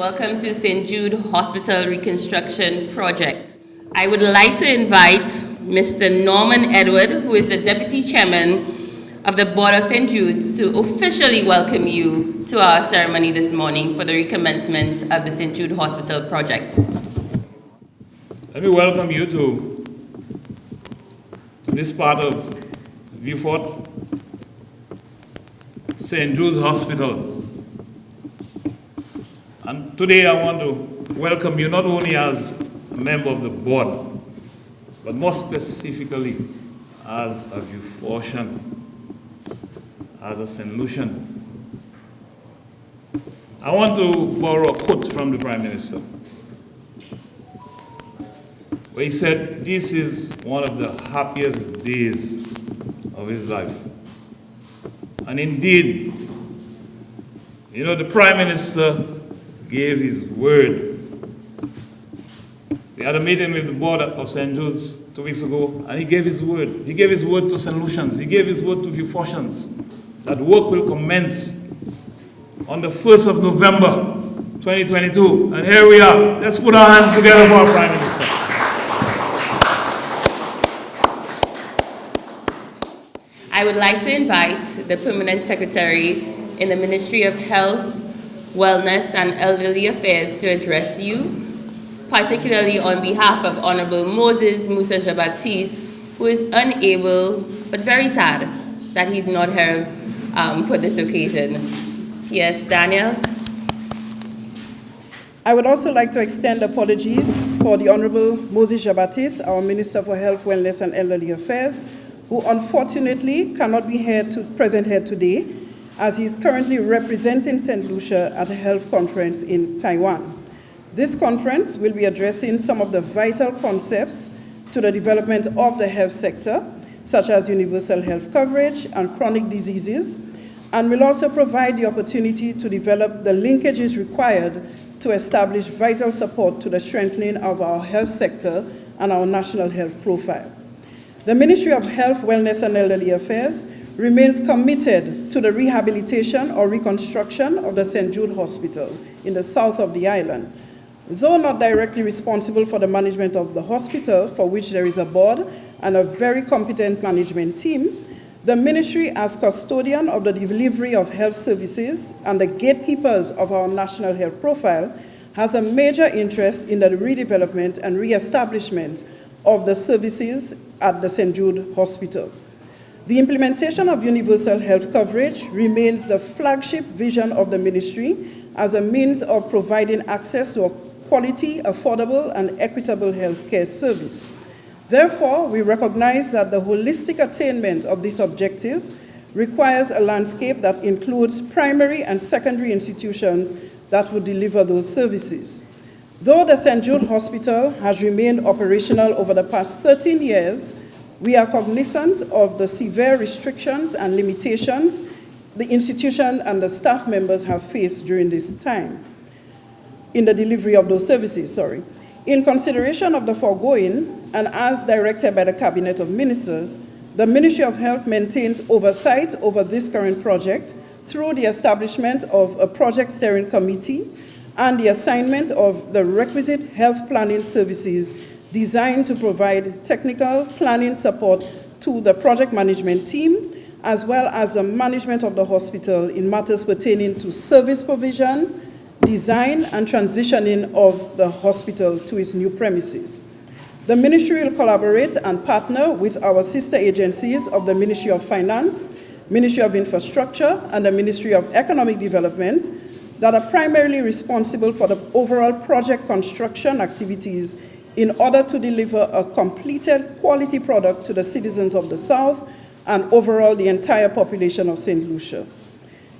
welcome to St. Jude Hospital Reconstruction Project. I would like to invite Mr. Norman Edward, who is the Deputy Chairman of the Board of St. Jude's, to officially welcome you to our ceremony this morning for the recommencement of the St. Jude Hospital project. Let me welcome you to this part of Vieux-Fort, St. Jude's Hospital. And today I want to welcome you not only as a member of the board, but more specifically as a Vieux-Fortian, as a St. Lucian. I want to borrow a quote from the Prime Minister, where he said, "This is one of the happiest days of his life." And indeed, you know, the Prime Minister gave his word. We had a meeting with the board of St. Jude's 2 weeks ago, and he gave his word. He gave his word to St. Lucians. He gave his word to Vieux-Fortians that work will commence on the 1st of November, 2022. And here we are. Let's put our hands together for our Prime Minister. I would like to invite the Permanent Secretary in the Ministry of Health, Wellness and Elderly Affairs to address you, particularly on behalf of Honorable Moses Musa Jean-Baptiste, who is unable, but very sad, that he's not here for this occasion. Yes, Daniel? I would also like to extend apologies for the Honorable Moses Jean-Baptiste, our Minister for Health, Wellness and Elderly Affairs, who unfortunately cannot be present here today, as he is currently representing St. Lucia at a health conference in Taiwan. This conference will be addressing some of the vital concepts to the development of the health sector, such as universal health coverage and chronic diseases, and will also provide the opportunity to develop the linkages required to establish vital support to the strengthening of our health sector and our national health profile. The Ministry of Health, Wellness and Elderly Affairs remains committed to the rehabilitation or reconstruction of the St. Jude Hospital in the south of the island. Though not directly responsible for the management of the hospital, for which there is a board and a very competent management team, the ministry, as custodian of the delivery of health services and the gatekeepers of our national health profile, has a major interest in the redevelopment and reestablishment of the services at the St. Jude Hospital. The implementation of universal health coverage remains the flagship vision of the ministry as a means of providing access to a quality, affordable, and equitable health care service. Therefore, we recognize that the holistic attainment of this objective requires a landscape that includes primary and secondary institutions that will deliver those services. Though the St. Jude Hospital has remained operational over the past 13 years, we are cognizant of the severe restrictions and limitations the institution and the staff members have faced during this time in the delivery of those services. In consideration of the foregoing, and as directed by the Cabinet of Ministers, the Ministry of Health maintains oversight over this current project through the establishment of a project steering committee and the assignment of the requisite health planning services designed to provide technical planning support to the project management team, as well as the management of the hospital in matters pertaining to service provision, design, and transitioning of the hospital to its new premises. The ministry will collaborate and partner with our sister agencies of the Ministry of Finance, Ministry of Infrastructure, and the Ministry of Economic Development that are primarily responsible for the overall project construction activities in order to deliver a completed quality product to the citizens of the South and overall the entire population of St. Lucia.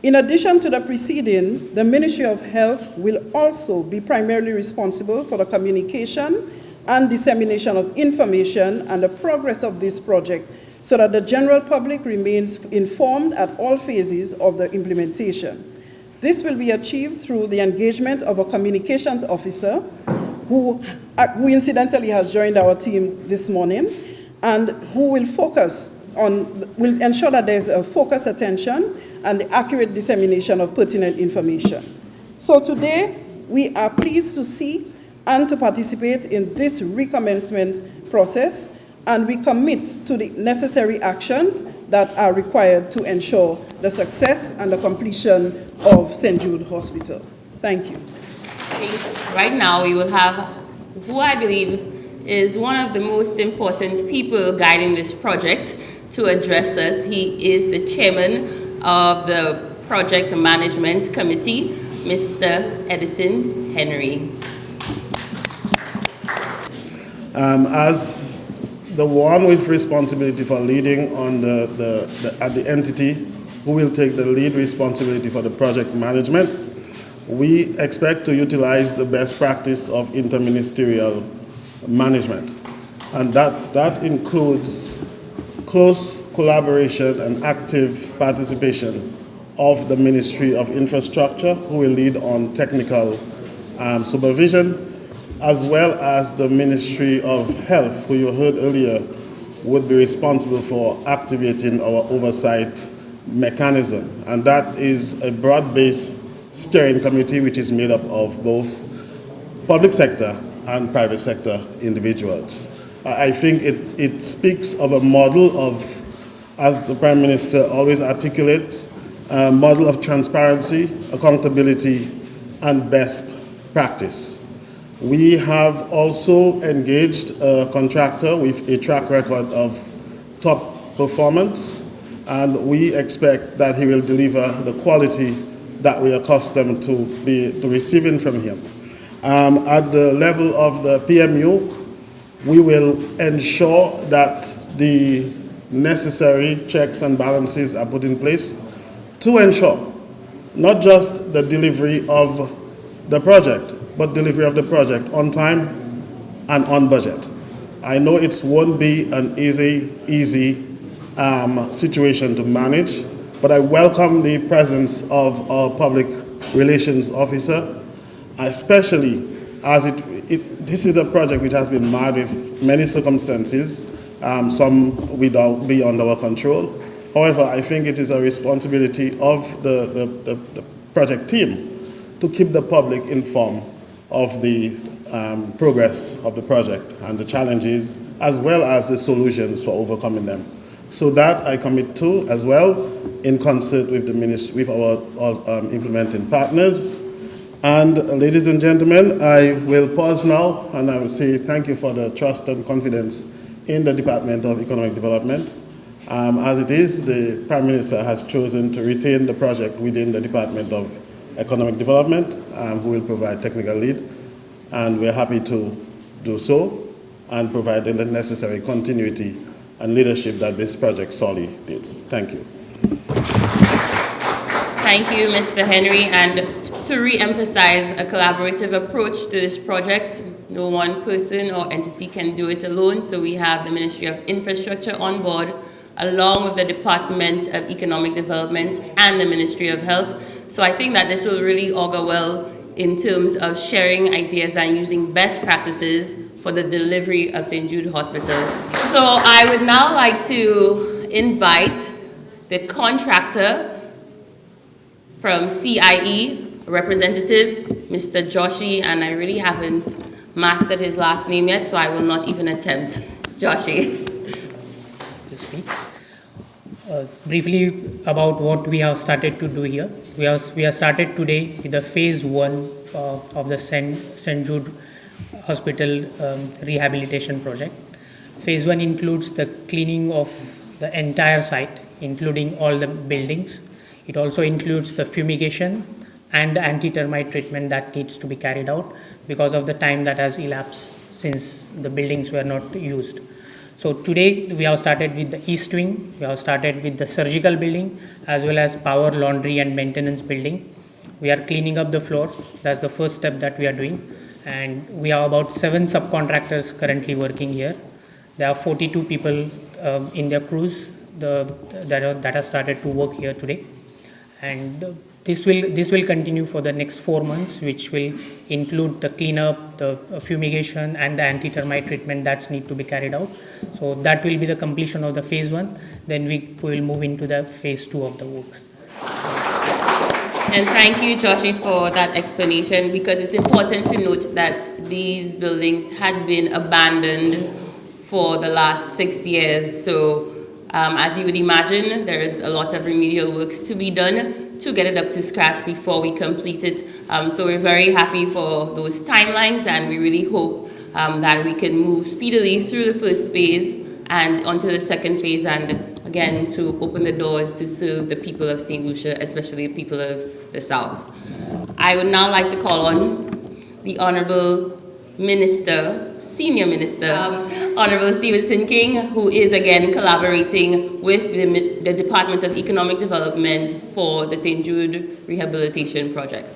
In addition to the preceding, the Ministry of Health will also be primarily responsible for the communication and dissemination of information and the progress of this project so that the general public remains informed at all phases of the implementation. This will be achieved through the engagement of a communications officer who incidentally has joined our team this morning and who will will ensure that there's a focused attention and the accurate dissemination of pertinent information. So today, We are pleased to see and to participate in this recommencement process, and we commit to the necessary actions that are required to ensure the success and the completion of St. Jude Hospital. Thank you. Right now, we will have who I believe is one of the most important people guiding this project to address us. He is the chairman of the Project Management Committee, Mr. Edison Henry. As the one with responsibility for leading on the entity who will take the lead responsibility for the project management, we expect to utilize the best practice of interministerial management. And that includes close collaboration and active participation of the Ministry of Infrastructure, who will lead on technical supervision, as well as the Ministry of Health, who you heard earlier would be responsible for activating our oversight mechanism. And that is a broad-based steering committee which is made up of both public sector and private sector individuals. I think it speaks of a model of, as the Prime Minister always articulates, a model of transparency, accountability, and best practice. We have also engaged a contractor with a track record of top performance, and we expect that he will deliver the quality that we are accustomed to receiving from him. At the level of the PMU, we will ensure that the necessary checks and balances are put in place to ensure not just the delivery of the project, but delivery of the project on time and on budget. I know it won't be an easy situation to manage, but I welcome the presence of our public relations officer, especially as this is a project which has been marred with many circumstances, some beyond our control. However, I think it is a responsibility of the project team to keep the public informed of the progress of the project and the challenges, as well as the solutions for overcoming them. So that I commit to as well, in concert with the ministry, with our implementing partners. And ladies and gentlemen, I will pause now and I will say thank you for the trust and confidence in the Department of Economic Development. As it is, the Prime Minister has chosen to retain the project within the Department of Economic Development, who will provide technical lead, and we're happy to do so and provide the necessary continuity and leadership that this project sorely needs. Thank you. Thank you, Mr. Henry. And to re-emphasize a collaborative approach to this project, no one person or entity can do it alone, so we have the Ministry of Infrastructure on board, along with the Department of Economic Development and the Ministry of Health. So I think that this will really augur well in terms of sharing ideas and using best practices for the delivery of St. Jude Hospital. So I would now like to invite the contractor from CIE, representative, Mr. Joshi, and I really haven't mastered his last name yet, so I will not even attempt. Joshi. Briefly about what we have started to do here. We have started today with the phase 1 of the St. Jude Hospital rehabilitation project. Phase 1 includes the cleaning of the entire site, including all the buildings. It also includes the fumigation and the anti-termite treatment that needs to be carried out because of the time that has elapsed since the buildings were not used. So today we have started with the east wing, we have started with the surgical building as well as power, laundry and maintenance building. We are cleaning up the floors. That's the first step that we are doing. And we have about 7 subcontractors currently working here. There are 42 people in their crews that have started to work here today. And this will continue for the next 4 months, which will include the cleanup, the fumigation and the anti-termite treatment that's need to be carried out. So that will be the completion of the phase 1. Then we will move into the phase 2 of the works. And thank you, Joshi, for that explanation, because it's important to note that these buildings had been abandoned for the last 6 years. So as you would imagine, there's a lot of remedial works to be done to get it up to scratch before we complete it. So we're very happy for those timelines, and we really hope that we can move speedily through the first phase and onto the second phase, and again to open the doors to serve the people of St. Lucia, especially the people of the South. I would now like to call on the Honorable Minister, Senior Minister, Honorable Stevenson King, who is again collaborating with the Department of Economic Development for the St. Jude Rehabilitation Project.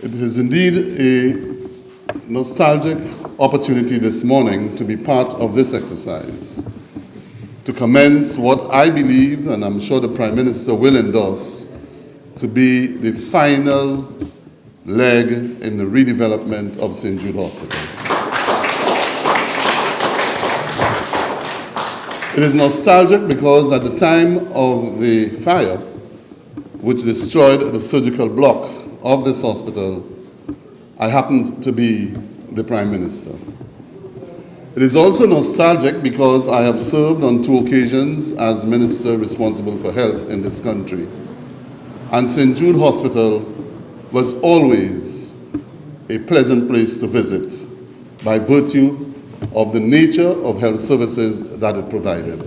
It is indeed a nostalgic opportunity this morning to be part of this exercise, to commence what I believe, and I'm sure the Prime Minister will endorse, to be the final leg in the redevelopment of St. Jude Hospital. It is nostalgic because at the time of the fire, which destroyed the surgical block of this hospital, I happened to be the Prime Minister. It is also nostalgic because I have served on 2 occasions as Minister responsible for health in this country. And St. Jude Hospital was always a pleasant place to visit by virtue of the nature of health services that it provided.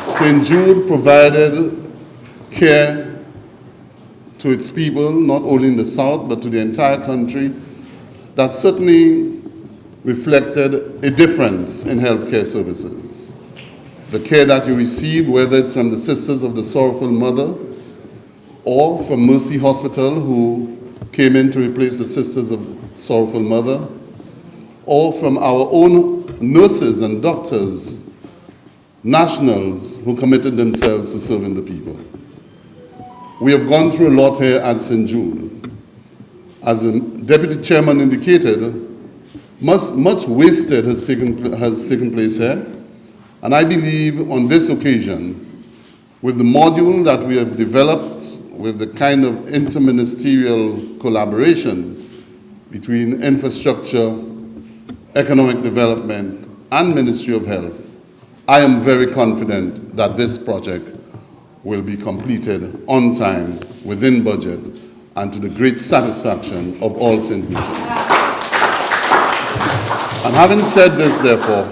St. Jude provided care to its people, not only in the South, but to the entire country, that certainly reflected a difference in healthcare services. The care that you receive, whether it's from the Sisters of the Sorrowful Mother or from Mercy Hospital, who came in to replace the Sisters of Sorrowful Mother, or from our own nurses and doctors, nationals who committed themselves to serving the people. We have gone through a lot here at St. Jude. As the Deputy Chairman indicated, much wasted has taken place here. And I believe on this occasion, with the module that we have developed, with the kind of interministerial collaboration between infrastructure, economic development, and Ministry of Health, I am very confident that this project will be completed on time, within budget, and to the great satisfaction of all St. Lucians. And having said this, therefore,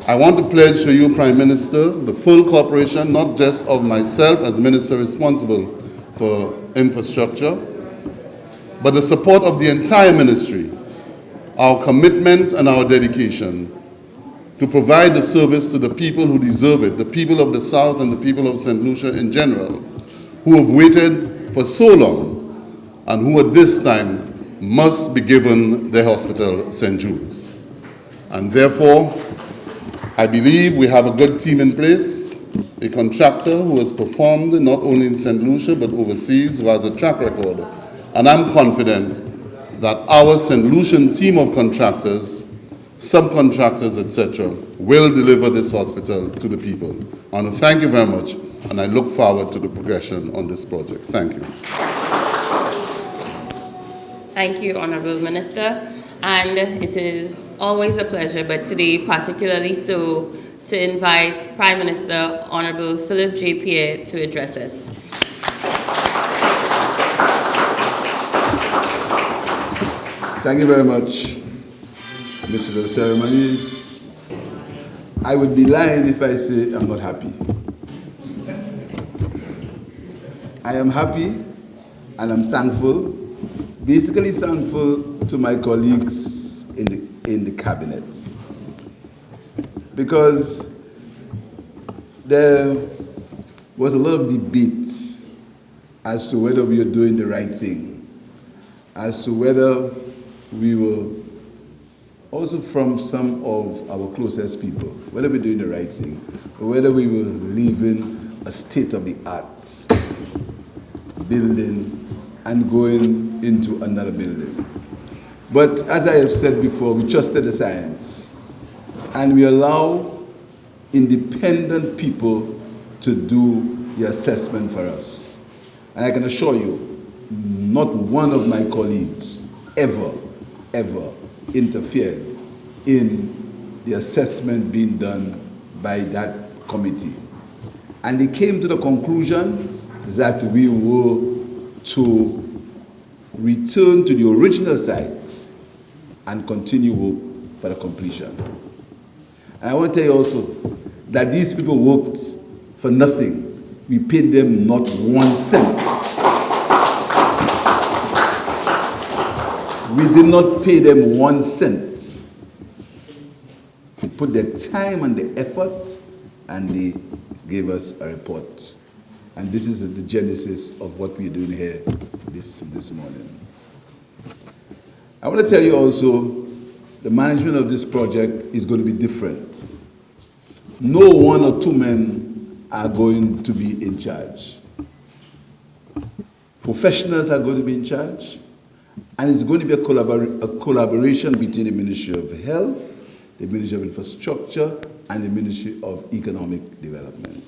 I want to pledge to you, Prime Minister, the full cooperation, not just of myself as Minister responsible for infrastructure, but the support of the entire ministry, our commitment and our dedication to provide the service to the people who deserve it, the people of the South and the people of St. Lucia in general, who have waited for so long and who at this time must be given their hospital, St. Jude's. And therefore, I believe we have a good team in place, a contractor who has performed not only in St. Lucia but overseas, who has a track record. And I'm confident that our St. Lucian team of contractors, subcontractors, etc., will deliver this hospital to the people. I want to thank you very much, and I look forward to the progression on this project. Thank you. Thank you, Honorable Minister. And it is always a pleasure, but today particularly so, to invite Prime Minister Honorable Philip J. Pierre to address us. Thank you very much, Mr. of the Ceremonies. I would be lying if I say I'm not happy. I am happy and I'm thankful, basically thankful to my colleagues in the cabinet, because there was a lot of debate as to whether we were doing the right thing, as to whether we were also from some of our closest people, whether we're doing the right thing, or whether we were leaving a state-of-the-art building and going into another building. But as I have said before, we trusted the science, and we allow independent people to do the assessment for us. And I can assure you, not one of my colleagues ever interfered in the assessment being done by that committee. And they came to the conclusion that we were to return to the original site and continue work for the completion. And I want to tell you also that these people worked for nothing. We paid them not 1 cent. We did not pay them 1 cent. They put their time and the effort, and they gave us a report. And this is the genesis of what we're doing here this morning. I want to tell you also, the management of this project is going to be different. No 1 or 2 men are going to be in charge. Professionals are going to be in charge, and it's going to be a collaboration between the Ministry of Health, the Ministry of Infrastructure, and the Ministry of Economic Development.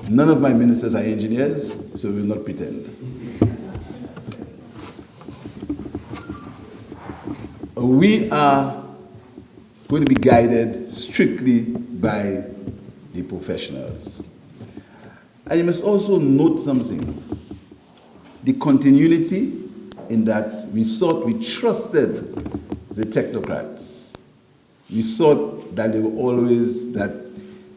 None of my ministers are engineers, so we will not pretend. We are going to be guided strictly by the professionals. And you must also note something. The continuity in that we trusted the technocrats. We thought that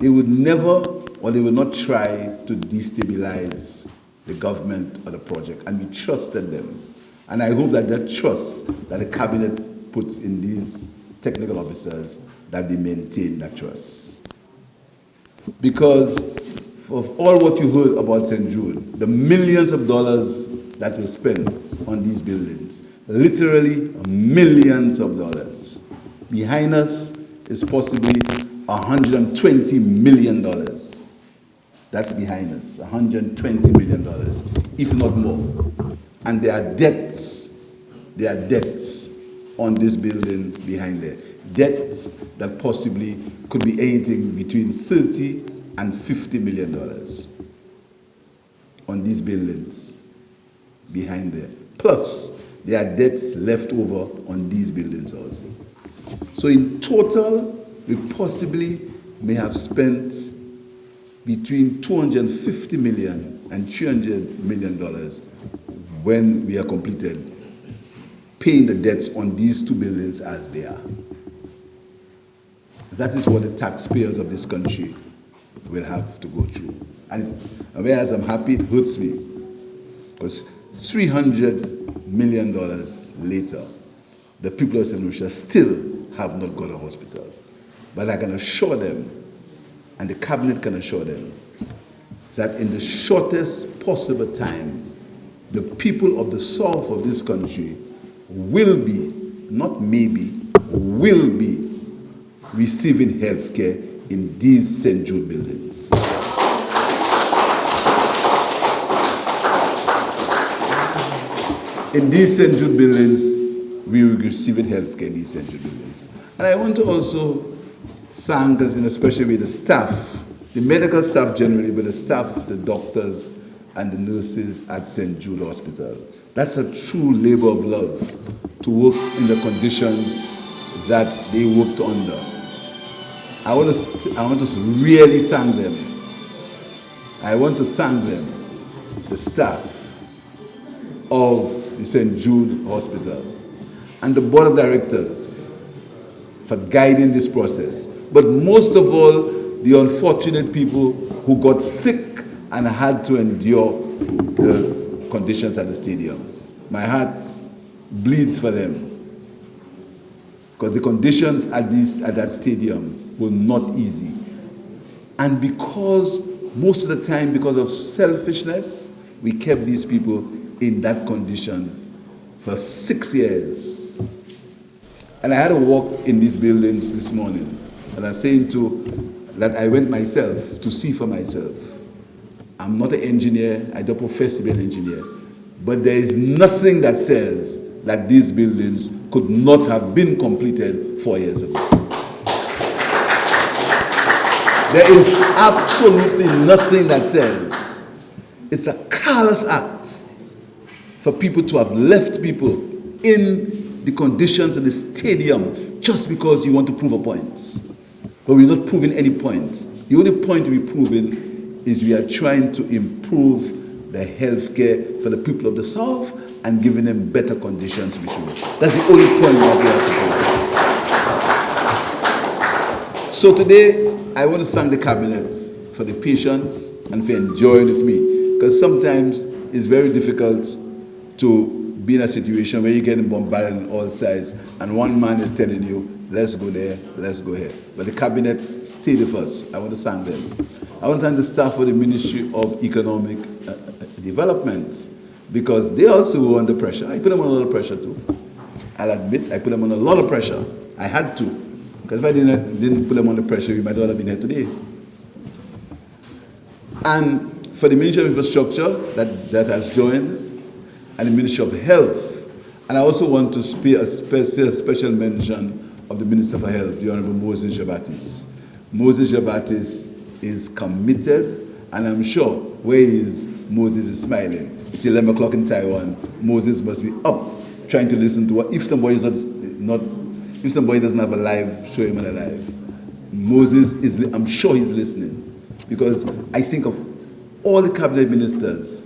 they would never, or they would not try to destabilize the government or the project, and we trusted them. And I hope that that trust that the cabinet puts in these technical officers, that they maintain that trust. Because of all what you heard about St. Jude, the millions of dollars that were spent on these buildings, literally millions of dollars. Behind us is possibly $120 million. That's behind us, $120 million, if not more. And there are debts on this building behind there. Debts that possibly could be anything between $30 and $50 million on these buildings behind there. Plus, there are debts left over on these buildings also. So in total, we possibly may have spent between $250 million and $300 million when we are completed, paying the debts on these 2 buildings as they are. That is what the taxpayers of this country will have to go through. And whereas I'm happy, it hurts me, because $300 million later, the people of St. Lucia still have not got a hospital. But I can assure them, and the cabinet can assure them, that in the shortest possible time, the people of the south of this country will be, not maybe, will be receiving health care in these St. Jude buildings. In these St. Jude buildings, we will be receiving health care in these St. Jude buildings. And I want to also thank, in a special way, the staff, the medical staff generally, but the staff, the doctors, and the nurses at St. Jude Hospital. That's a true labor of love, to work in the conditions that they worked under. I want to really thank them. I want to thank them, the staff of the St. Jude Hospital, and the board of directors for guiding this process. But most of all, the unfortunate people who got sick and had to endure the conditions at the stadium. My heart bleeds for them, because the conditions at that stadium were not easy. And because, most of the time, because of selfishness, we kept these people in that condition for 6 years. And I had to walk in these buildings this morning, and I'm saying that I went myself to see for myself. I'm not an engineer, I don't profess to be an engineer, but there is nothing that says that these buildings could not have been completed 4 years ago. There is absolutely nothing that says it's a callous act for people to have left people in the conditions in the stadium just because you want to prove a point. But we're not proving any point. The only point we're proving is we are trying to improve the health care for the people of the South and giving them better conditions we should. That's the only point that we have to prove. So today, I want to thank the Cabinet for the patience and for enjoying with me, because sometimes it's very difficult to be in a situation where you're getting bombarded on all sides and one man is telling you, let's go there, let's go here. But the Cabinet stayed with us. I want to thank them. I want to thank the staff of the Ministry of Economic Development, because they also were under pressure. I put them on a lot of pressure too. I'll admit, I put them on a lot of pressure. I had to, because if I didn't put them under pressure, we might not have been here today. And for the Ministry of Infrastructure that has joined, and the Ministry of Health, and I also want to pay a special mention of the Minister for Health, the Honorable Moses Jabatis. Moses Jabatis is committed, and I'm sure where he is, Moses is smiling. It's 11 o'clock in Taiwan. Moses must be up trying to listen to what, if somebody if somebody doesn't have a live, show him a live. Moses is, I'm sure he's listening, because I think of all the cabinet ministers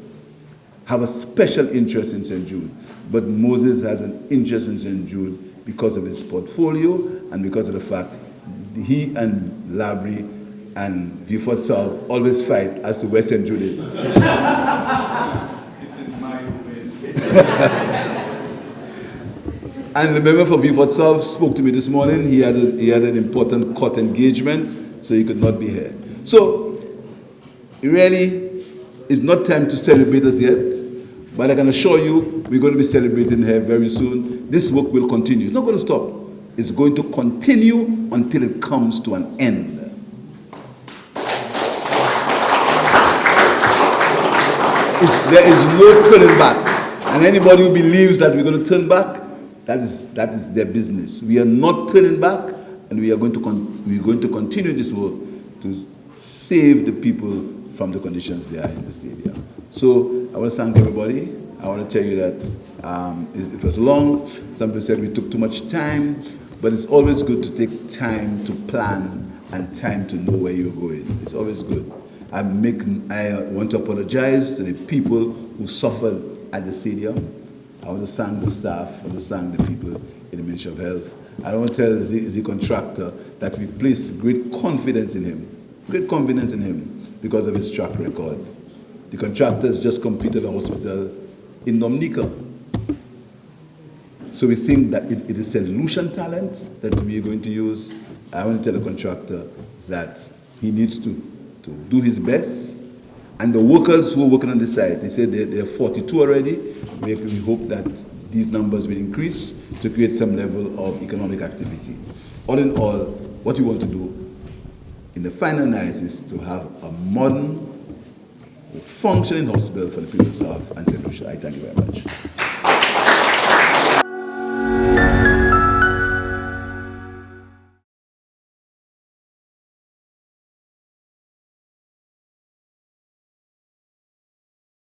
have a special interest in St. Jude, but Moses has an interest in St. Jude because of his portfolio and because of the fact he and Labrie and Beaufort South always fight as to where St. Jude is. It's in my domain. And the member for Beaufort South spoke to me this morning. He had an important court engagement, so he could not be here. So, really, it's not time to celebrate us yet, but I can assure you we're going to be celebrating here very soon. This work will continue. It's not going to stop. It's going to continue until it comes to an end. There is no turning back. And anybody who believes that we're going to turn back, that is their business. We are not turning back, and we're going to continue this work to save the people from the conditions they are in the stadium. So I want to thank everybody. I want to tell you that it was long. Some people said we took too much time, but it's always good to take time to plan and time to know where you're going. It's always good. I want to apologize to the people who suffered at the stadium. I want to thank the staff, I want to thank the people in the Ministry of Health. I want to tell the contractor that we place great confidence in him because of his track record. The contractor has just completed a hospital in Dominica. So we think that it is St. Lucian talent that we are going to use. I want to tell the contractor that he needs to do his best. And the workers who are working on the site, they said there are 42 already. We hope that these numbers will increase to create some level of economic activity. All in all, what we want to do in the final analysis is to have a modern, functioning hospital for the people of South and St. Lucia. I thank you very much.